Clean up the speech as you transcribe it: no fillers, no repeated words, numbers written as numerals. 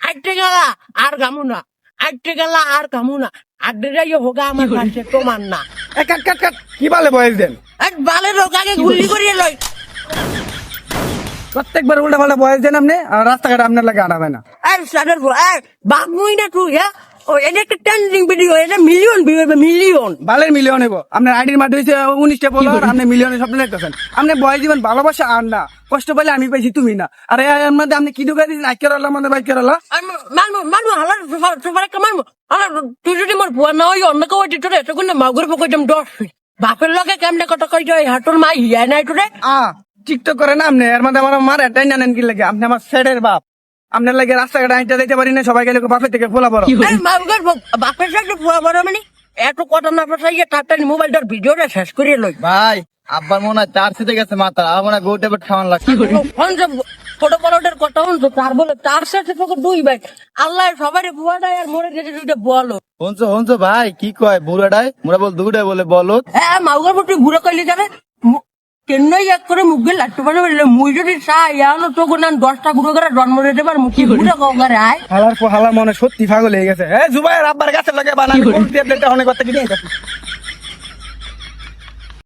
আটটে গেলা আর গামু না, আটটে গেলা আর গামু না, আটটে যাই হোগা আমার কাছে তোমার না। কাট কাট কাট কি বালে বয়স দেন এক বালের রোগাকে গুলি করিয়ে লই। প্রত্যেকবার উল্টা পাল্টা বয়স দেন আপনি আর রাস্তাঘাটে আপনার লাগে আনাবে না আর সাদের পর বাগুই না তুই হ্যাঁ, ও এটা একটা ট্রেন্ডিং ভিডিও, এটা মিলিয়ন ভিউ হবে, মিলিয়ন। বালের মিলিয়ন হইব আপনার আইডির মাঠে হয়েছে 19টা ফলোয়ার আপনি মিলিয়নের স্বপ্ন দেখতেছেন আপনি বয়স দিবেন ভালোবাসা আর না কষ্ট পাইলে আমি পাইছি তুমি না আরে এর মধ্যে আপনি কি ঢুকাই দিয়েছেন আইকের আল্লাহ আমাদের বাইকের আল্লাহ মানবো হালার সবার একটা মানবো হালার। তুই যদি মোর বুয়া না হয় অন্য কেউ তোর এত করে মাগুর পকাইতাম 10 ফিট। বাপের লগে কেমনে কথা কই যায় হাটুর মা হিয়া নাই তোরে। টিকটক করে না আপনি এর মধ্যে আমার মার এটাই জানেন কি লাগে আপনি আমার সেডের বাপ আপনার লাগে রাস্তাঘাটে আইটা দিতে পারি না সবাই গেলে বাপের থেকে ফোলা বড় মাগুর বাপের সাথে বুয়া বড় মানে এত কথা না পাঠাইয়া তাড়াতাড়ি মোবাইলটার ভিডিওটা শেষ করিয়ে লই। ভাই আব্বার মনে হয় চার সিটে গেছে মাথা আর মনে হয় গোটে খাওয়ান লাগছে ছোট বড়টার কথা শুনছো তার বলে তার সাথে তোকে দুই ভাই আল্লাহ সবারই বুয়া দেয় আর মরে গেছে দুইটা বলো। শুনছো ভাই কি কয় বুড়াটাই মোরা বল দুটাই বলে বলো হ্যাঁ মাউগার তুই বুড়ো কইলে যাবে কেনই এক করে মুখ গেলে লাট্টু বানা বললে মুই যদি চাই ইয়ানো তো কোন 10টা গুঁড়ো করে জন্ম দিতে পার মুখি বুড়ো কগারে আয় হালার মনে সত্যি পাগল হয়ে গেছে জুবাইয়ের আব্বার গাছের লাগে বানানো অনেক কথা কি